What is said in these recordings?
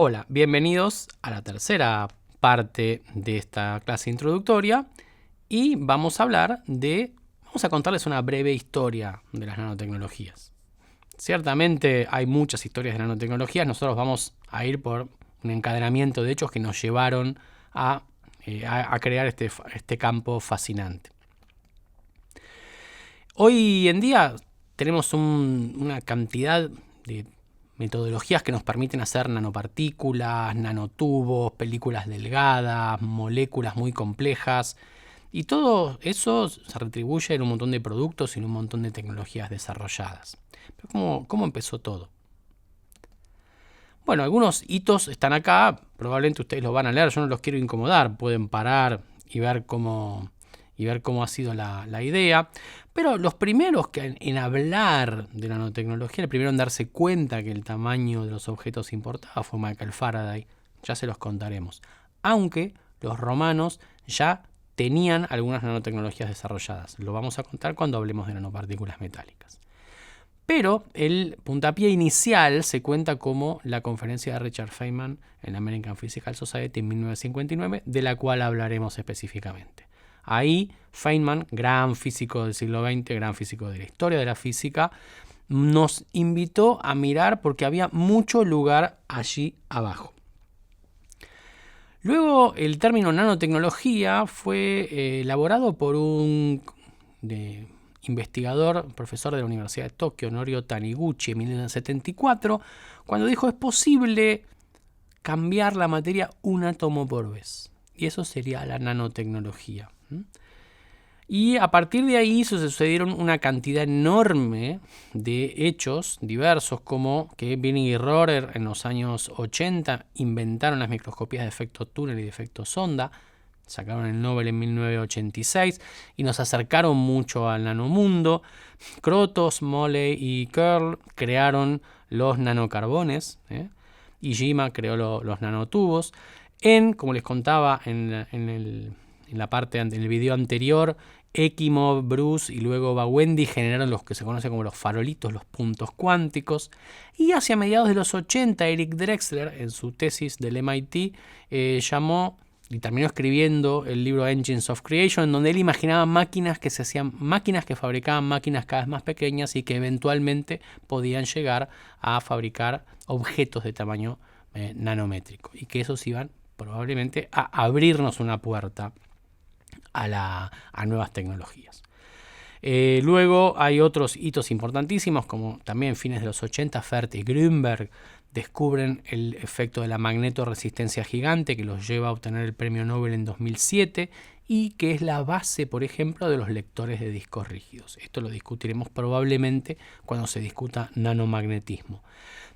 Hola, bienvenidos a la tercera parte de esta clase introductoria y vamos a contarles una breve historia de las nanotecnologías. Ciertamente hay muchas historias de nanotecnologías, nosotros vamos a ir por un encadenamiento de hechos que nos llevaron a crear este campo fascinante. Hoy en día tenemos una cantidad de metodologías que nos permiten hacer nanopartículas, nanotubos, películas delgadas, moléculas muy complejas. Y todo eso se retribuye en un montón de productos y en un montón de tecnologías desarrolladas. Pero ¿cómo empezó todo? Bueno, algunos hitos están acá, probablemente ustedes los van a leer, yo no los quiero incomodar, pueden parar y ver cómo ha sido la idea. Pero los primeros que en hablar de nanotecnología, el primero en darse cuenta que el tamaño de los objetos importaba fue Michael Faraday, ya se los contaremos. Aunque los romanos ya tenían algunas nanotecnologías desarrolladas, lo vamos a contar cuando hablemos de nanopartículas metálicas. Pero el puntapié inicial se cuenta como la conferencia de Richard Feynman en la American Physical Society en 1959, de la cual hablaremos específicamente. Ahí Feynman, gran físico del siglo XX, gran físico de la historia de la física, nos invitó a mirar porque había mucho lugar allí abajo. Luego el término nanotecnología fue elaborado por un investigador, profesor de la Universidad de Tokio, Norio Taniguchi, en 1974, cuando dijo: es posible cambiar la materia un átomo por vez. Y eso sería la nanotecnología. Y a partir de ahí se sucedieron una cantidad enorme de hechos diversos, como que Binning y Rohrer en los años 80 inventaron las microscopías de efecto túnel y de efecto sonda, sacaron el Nobel en 1986 y nos acercaron mucho al nanomundo. Krotos, Moley y Kerr crearon los nanocarbones, y Jima creó los nanotubos. Como les contaba en la parte del video anterior, Ekimov, Bruce y luego Bawendi generaron los que se conocen como los farolitos, los puntos cuánticos. Y hacia mediados de los 80, Eric Drexler, en su tesis del MIT, llamó y terminó escribiendo el libro Engines of Creation, en donde él imaginaba máquinas que fabricaban máquinas cada vez más pequeñas y que eventualmente podían llegar a fabricar objetos de tamaño nanométrico, y que esos iban probablemente a abrirnos una puerta a nuevas tecnologías. Luego hay otros hitos importantísimos, como también fines de los 80, Fert y Grünberg descubren el efecto de la magnetoresistencia gigante, que los lleva a obtener el premio Nobel en 2007 y que es la base, por ejemplo, de los lectores de discos rígidos. Esto lo discutiremos probablemente cuando se discuta nanomagnetismo.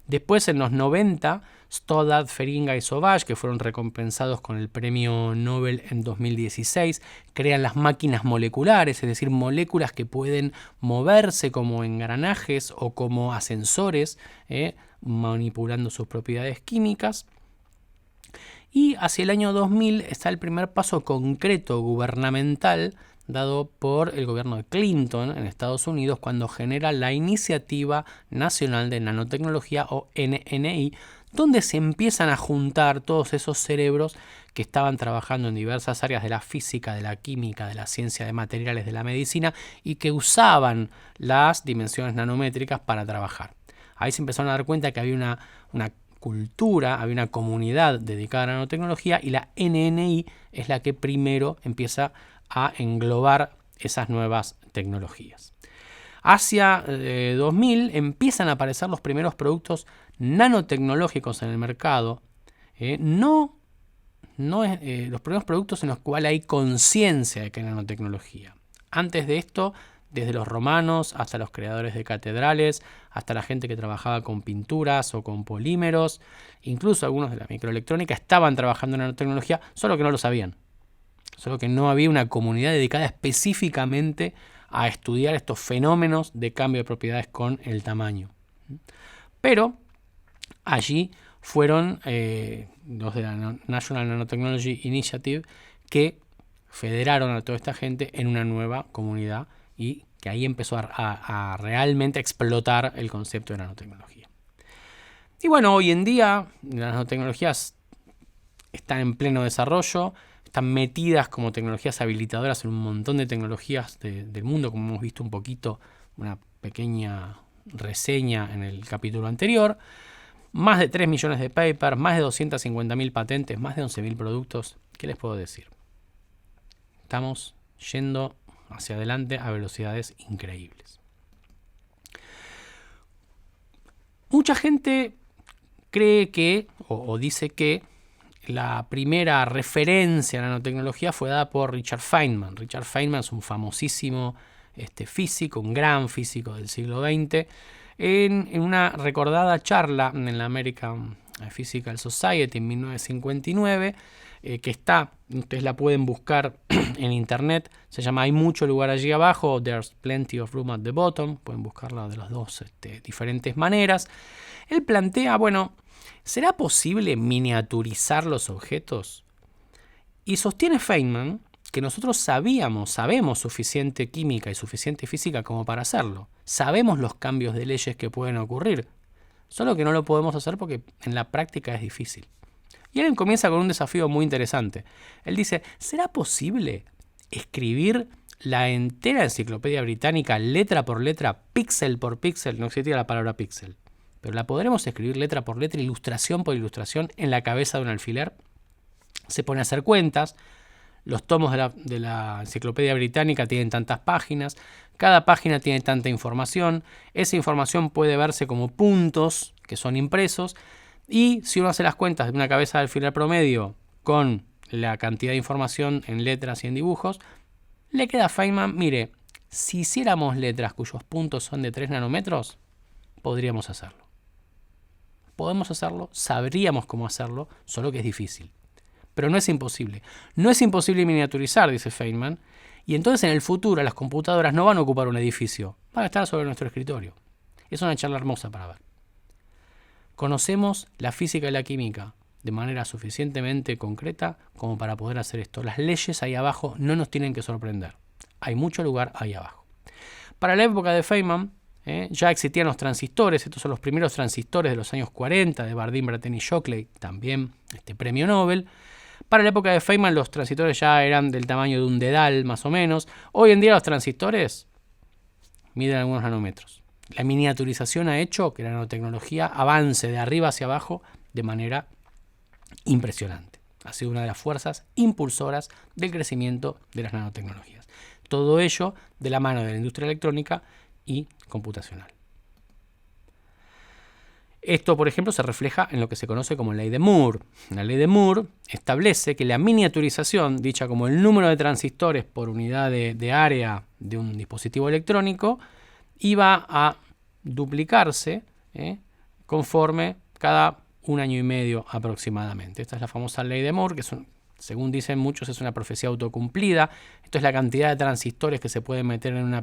Después, en los 90, Stoddard, Feringa y Sauvage, que fueron recompensados con el premio Nobel en 2016, crean las máquinas moleculares, es decir, moléculas que pueden moverse como engranajes o como ascensores, manipulando sus propiedades químicas. Y hacia el año 2000 está el primer paso concreto gubernamental dado por el gobierno de Clinton en Estados Unidos, cuando genera la Iniciativa Nacional de Nanotecnología, o NNI, donde se empiezan a juntar todos esos cerebros que estaban trabajando en diversas áreas de la física, de la química, de la ciencia de materiales, de la medicina, y que usaban las dimensiones nanométricas para trabajar. Ahí se empezaron a dar cuenta que había una cultura, había una comunidad dedicada a la nanotecnología, y la NNI es la que primero empieza a englobar esas nuevas tecnologías. Hacia 2000 empiezan a aparecer los primeros productos nanotecnológicos en el mercado, los primeros productos en los cuales hay conciencia de que hay nanotecnología. Antes de esto, desde los romanos hasta los creadores de catedrales, hasta la gente que trabajaba con pinturas o con polímeros, incluso algunos de la microelectrónica estaban trabajando en nanotecnología, solo que no lo sabían. Solo que no había una comunidad dedicada específicamente a estudiar estos fenómenos de cambio de propiedades con el tamaño. Pero allí fueron los de la National Nanotechnology Initiative que federaron a toda esta gente en una nueva comunidad, y que ahí empezó a realmente explotar el concepto de nanotecnología. Y bueno, hoy en día las nanotecnologías están en pleno desarrollo, están metidas como tecnologías habilitadoras en un montón de tecnologías del mundo, como hemos visto un poquito, una pequeña reseña en el capítulo anterior. Más de 3 millones de papers, más de 250.000 patentes, más de 11.000 productos. ¿Qué les puedo decir? Estamos yendo hacia adelante a velocidades increíbles. Mucha gente cree que, o dice que, la primera referencia a la nanotecnología fue dada por Richard Feynman. Richard Feynman es un famosísimo físico, un gran físico del siglo XX, en una recordada charla en la American Physical Society en 1959, que está, ustedes la pueden buscar en internet, se llama Hay mucho lugar allí abajo, There's Plenty of Room at the Bottom, pueden buscarla de las dos diferentes maneras. Él plantea, bueno, ¿será posible miniaturizar los objetos? Y sostiene Feynman que nosotros sabemos suficiente química y suficiente física como para hacerlo. Sabemos los cambios de leyes que pueden ocurrir, solo que no lo podemos hacer porque en la práctica es difícil. Y él comienza con un desafío muy interesante. Él dice, ¿será posible escribir la entera enciclopedia británica letra por letra, píxel por píxel? No existía la palabra píxel, pero la podremos escribir letra por letra, ilustración por ilustración en la cabeza de un alfiler. Se pone a hacer cuentas. Los tomos de la enciclopedia británica tienen tantas páginas, cada página tiene tanta información, esa información puede verse como puntos que son impresos, y si uno hace las cuentas de una cabeza de alfiler promedio con la cantidad de información en letras y en dibujos, le queda a Feynman, mire, si hiciéramos letras cuyos puntos son de 3 nanómetros, podríamos hacerlo. Podemos hacerlo, sabríamos cómo hacerlo, solo que es difícil. Pero no es imposible. No es imposible miniaturizar, dice Feynman. Y entonces en el futuro las computadoras no van a ocupar un edificio. Van a estar sobre nuestro escritorio. Es una charla hermosa para ver. Conocemos la física y la química de manera suficientemente concreta como para poder hacer esto. Las leyes ahí abajo no nos tienen que sorprender. Hay mucho lugar ahí abajo. Para la época de Feynman, ya existían los transistores. Estos son los primeros transistores de los años 40 de Bardeen, Brattain y Shockley, también premio Nobel. Para la época de Feynman los transistores ya eran del tamaño de un dedal más o menos. Hoy en día los transistores miden algunos nanómetros. La miniaturización ha hecho que la nanotecnología avance de arriba hacia abajo de manera impresionante. Ha sido una de las fuerzas impulsoras del crecimiento de las nanotecnologías. Todo ello de la mano de la industria electrónica y computacional. Esto, por ejemplo, se refleja en lo que se conoce como ley de Moore. La ley de Moore establece que la miniaturización, dicha como el número de transistores por unidad de área de un dispositivo electrónico, iba a duplicarse conforme cada 1 año y medio aproximadamente. Esta es la famosa ley de Moore, que según dicen muchos es una profecía autocumplida. Esto es la cantidad de transistores que se pueden meter en un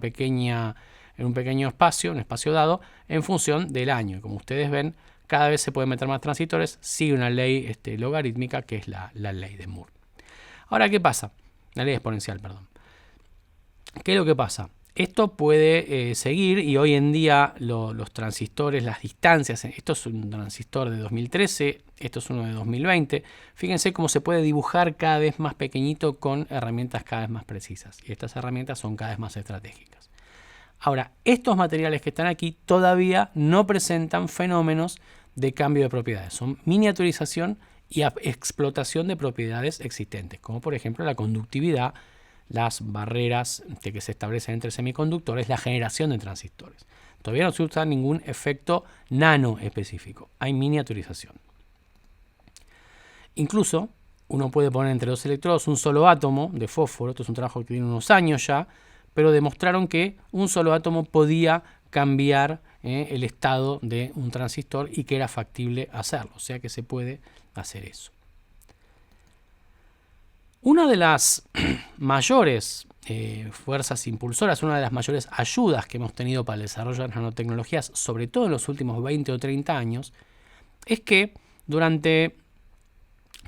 pequeño espacio, un espacio dado, en función del año. Como ustedes ven, cada vez se pueden meter más transistores, sigue una ley logarítmica que es la ley de Moore. Ahora, ¿qué pasa? La ley exponencial, perdón. ¿Qué es lo que pasa? Esto puede seguir y hoy en día los transistores, las distancias, esto es un transistor de 2013, esto es uno de 2020, fíjense cómo se puede dibujar cada vez más pequeñito con herramientas cada vez más precisas y estas herramientas son cada vez más estratégicas. Ahora, estos materiales que están aquí todavía no presentan fenómenos de cambio de propiedades, son miniaturización y explotación de propiedades existentes, como por ejemplo la conductividad, las barreras que se establecen entre semiconductores, la generación de transistores. Todavía no se usa ningún efecto nano específico, hay miniaturización. Incluso uno puede poner entre dos electrodos un solo átomo de fósforo, esto es un trabajo que tiene unos años ya, pero demostraron que un solo átomo podía cambiar el estado de un transistor y que era factible hacerlo, o sea que se puede hacer eso. Una de las mayores fuerzas impulsoras, una de las mayores ayudas que hemos tenido para el desarrollo de las nanotecnologías, sobre todo en los últimos 20 o 30 años, es que durante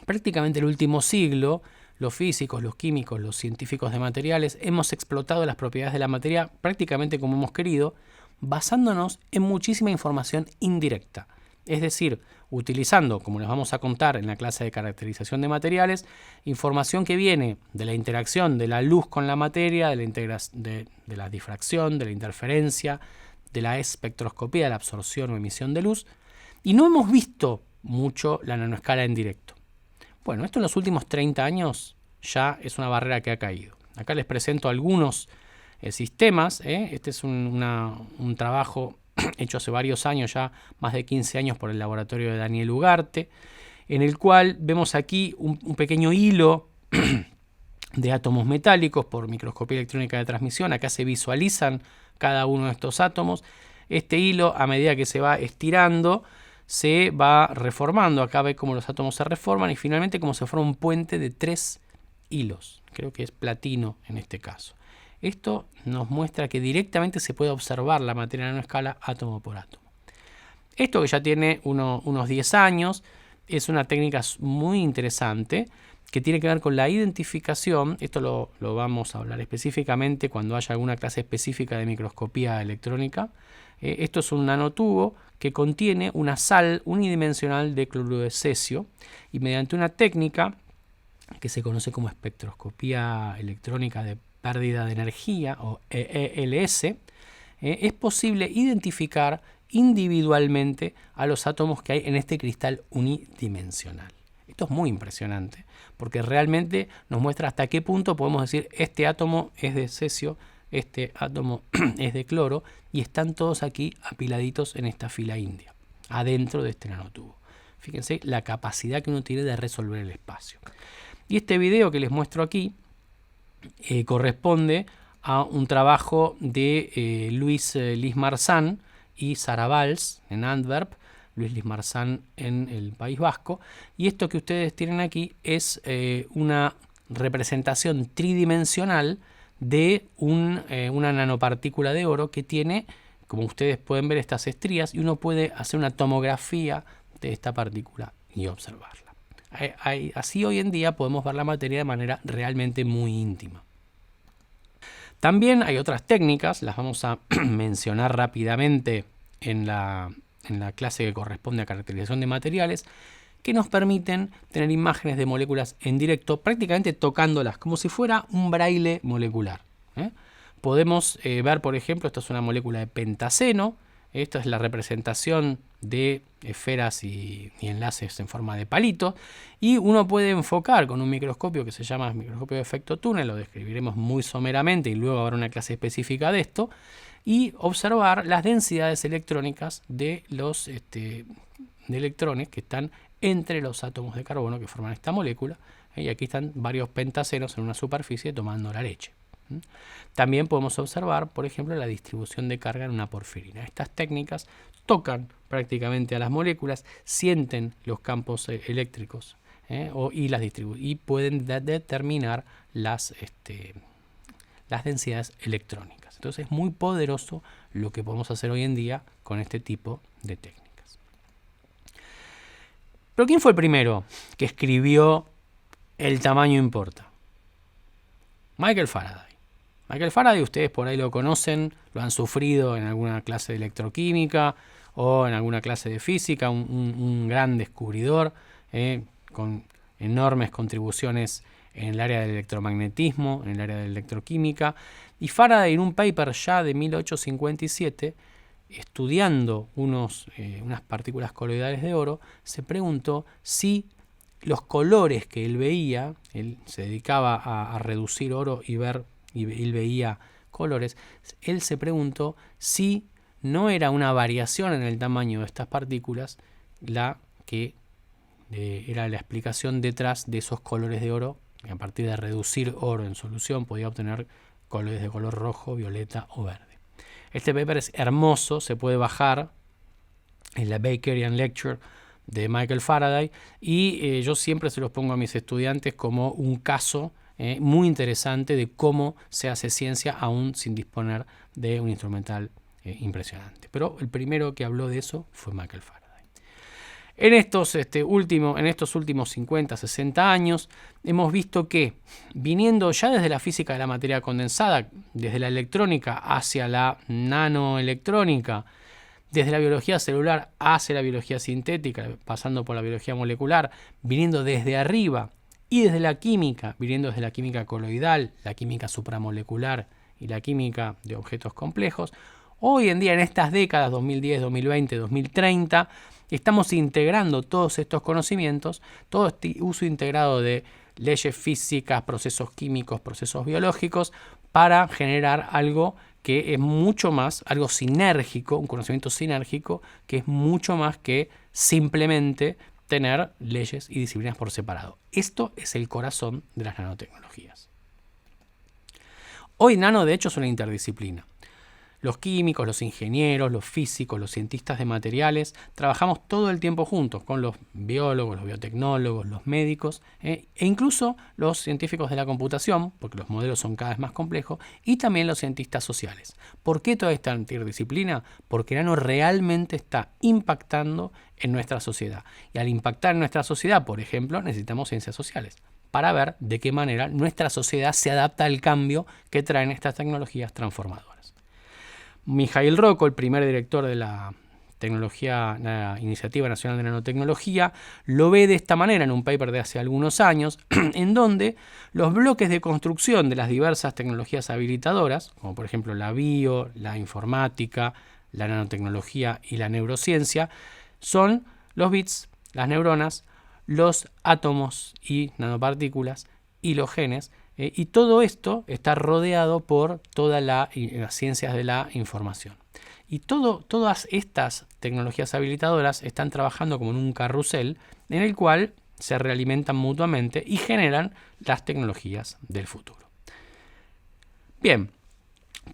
prácticamente el último siglo, los físicos, los químicos, los científicos de materiales, hemos explotado las propiedades de la materia prácticamente como hemos querido, basándonos en muchísima información indirecta. Es decir, utilizando, como les vamos a contar en la clase de caracterización de materiales, información que viene de la interacción de la luz con la materia, de la difracción, de la interferencia, de la espectroscopía, de la absorción o emisión de luz, y no hemos visto mucho la nanoescala en directo. Bueno, esto en los últimos 30 años ya es una barrera que ha caído. Acá les presento algunos sistemas. Este es un trabajo hecho hace varios años, ya más de 15 años, por el laboratorio de Daniel Ugarte, en el cual vemos aquí un pequeño hilo de átomos metálicos por microscopía electrónica de transmisión. Acá se visualizan cada uno de estos átomos. Este hilo, a medida que se va estirando, se va reformando. Acá ve cómo los átomos se reforman y finalmente cómo se forma un puente de 3 hilos. Creo que es platino en este caso. Esto nos muestra que directamente se puede observar la materia a nanoescala átomo por átomo. Esto, que ya tiene unos 10 años, es una técnica muy interesante que tiene que ver con la identificación. Esto lo vamos a hablar específicamente cuando haya alguna clase específica de microscopía electrónica. Esto es un nanotubo que contiene una sal unidimensional de cloruro de cesio, y mediante una técnica que se conoce como espectroscopía electrónica de pérdida de energía, o EELS, es posible identificar individualmente a los átomos que hay en este cristal unidimensional. Esto es muy impresionante, porque realmente nos muestra hasta qué punto podemos decir este átomo es de cesio, este átomo es de cloro, y están todos aquí apiladitos en esta fila india, adentro de este nanotubo. Fíjense la capacidad que uno tiene de resolver el espacio. Y este video que les muestro aquí corresponde a un trabajo de Luis Lismarzán y Sara Valls en Antwerp, Luis Lismarzán en el País Vasco. Y esto que ustedes tienen aquí es una representación tridimensional de una nanopartícula de oro que tiene, como ustedes pueden ver, estas estrías, y uno puede hacer una tomografía de esta partícula y observarla. Así hoy en día podemos ver la materia de manera realmente muy íntima. También hay otras técnicas, las vamos a mencionar rápidamente en la clase que corresponde a caracterización de materiales, que nos permiten tener imágenes de moléculas en directo, prácticamente tocándolas, como si fuera un braille molecular. Podemos ver, por ejemplo, esta es una molécula de pentaceno. Esta es la representación de esferas y enlaces en forma de palito. Y uno puede enfocar con un microscopio que se llama microscopio de efecto túnel, lo describiremos muy someramente y luego habrá una clase específica de esto, y observar las densidades electrónicas de los de electrones que están entre los átomos de carbono que forman esta molécula. Y aquí están varios pentacenos en una superficie tomando la leche. También podemos observar, por ejemplo, la distribución de carga en una porfirina. Estas técnicas tocan prácticamente a las moléculas, sienten los campos eléctricos y pueden determinar las densidades electrónicas. Entonces es muy poderoso lo que podemos hacer hoy en día con este tipo de técnicas. Pero ¿quién fue el primero que escribió el tamaño importa? Michael Faraday. Michael Faraday, ustedes por ahí lo conocen, lo han sufrido en alguna clase de electroquímica o en alguna clase de física, un gran descubridor con enormes contribuciones en el área del electromagnetismo, en el área de la electroquímica. Y Faraday, en un paper ya de 1857, estudiando unas partículas coloidales de oro, se preguntó si los colores que él veía, él se dedicaba a reducir oro y él veía colores, él se preguntó si no era una variación en el tamaño de estas partículas la que era la explicación detrás de esos colores de oro, que a partir de reducir oro en solución podía obtener colores de color rojo, violeta o verde. Este paper es hermoso, se puede bajar en la Bakerian Lecture de Michael Faraday, y yo siempre se los pongo a mis estudiantes como un caso muy interesante de cómo se hace ciencia aún sin disponer de un instrumental impresionante. Pero el primero que habló de eso fue Michael Faraday. En estos últimos 50, 60 años hemos visto que, viniendo ya desde la física de la materia condensada, desde la electrónica hacia la nanoelectrónica, desde la biología celular hacia la biología sintética, pasando por la biología molecular, viniendo desde arriba, y desde la química, viniendo desde la química coloidal, la química supramolecular y la química de objetos complejos. Hoy en día, en estas décadas 2010, 2020, 2030, estamos integrando todos estos conocimientos, todo este uso integrado de leyes físicas, procesos químicos, procesos biológicos, para generar algo que es mucho más, algo sinérgico, un conocimiento sinérgico, que es mucho más que simplemente tener leyes y disciplinas por separado. Esto es el corazón de las nanotecnologías. Hoy nano, de hecho, es una interdisciplina. Los químicos, los ingenieros, los físicos, los cientistas de materiales, trabajamos todo el tiempo juntos con los biólogos, los biotecnólogos, los médicos e incluso los científicos de la computación, porque los modelos son cada vez más complejos, y también los cientistas sociales. ¿Por qué toda esta interdisciplina? Porque nano realmente está impactando en nuestra sociedad. Y al impactar en nuestra sociedad, por ejemplo, necesitamos ciencias sociales para ver de qué manera nuestra sociedad se adapta al cambio que traen estas tecnologías transformadoras. Mijaíl Rocco, el primer director de la Iniciativa Nacional de Nanotecnología, lo ve de esta manera en un paper de hace algunos años, en donde los bloques de construcción de las diversas tecnologías habilitadoras, como por ejemplo la bio, la informática, la nanotecnología y la neurociencia, son los bits, las neuronas, los átomos y nanopartículas y los genes. Y todo esto está rodeado por todas las ciencias de la información. Y todas estas tecnologías habilitadoras están trabajando como en un carrusel en el cual se realimentan mutuamente y generan las tecnologías del futuro. Bien,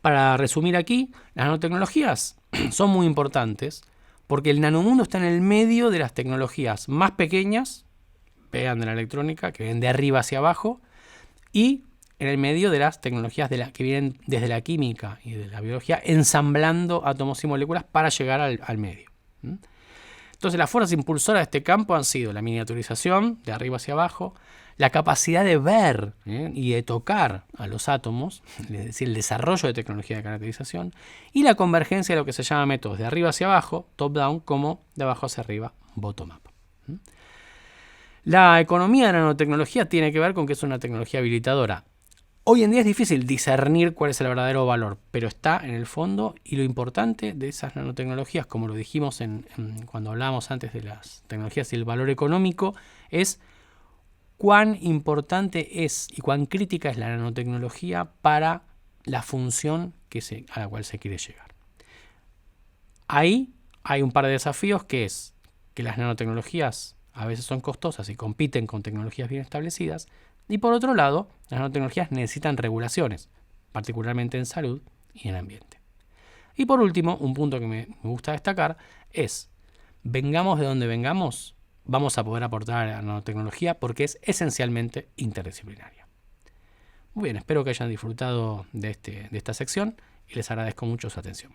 para resumir aquí, las nanotecnologías son muy importantes porque el nanomundo está en el medio de las tecnologías más pequeñas, vean de la electrónica, que vienen de arriba hacia abajo, y en el medio de las tecnologías que vienen desde la química y de la biología, ensamblando átomos y moléculas para llegar al medio. Entonces, las fuerzas impulsoras de este campo han sido la miniaturización, de arriba hacia abajo, la capacidad de ver y de tocar a los átomos, es decir, el desarrollo de tecnología de caracterización, y la convergencia de lo que se llama métodos de arriba hacia abajo, top-down, como de abajo hacia arriba, bottom-up. La economía de la nanotecnología tiene que ver con que es una tecnología habilitadora. Hoy en día es difícil discernir cuál es el verdadero valor, pero está en el fondo, y lo importante de esas nanotecnologías, como lo dijimos cuando hablábamos antes de las tecnologías y el valor económico, es cuán importante es y cuán crítica es la nanotecnología para la función a la cual se quiere llegar. Ahí hay un par de desafíos, que es que las nanotecnologías a veces son costosas y compiten con tecnologías bien establecidas. Y por otro lado, las nanotecnologías necesitan regulaciones, particularmente en salud y en ambiente. Y por último, un punto que me gusta destacar es, vengamos de donde vengamos, vamos a poder aportar a la nanotecnología porque es esencialmente interdisciplinaria. Muy bien, espero que hayan disfrutado de esta sección y les agradezco mucho su atención.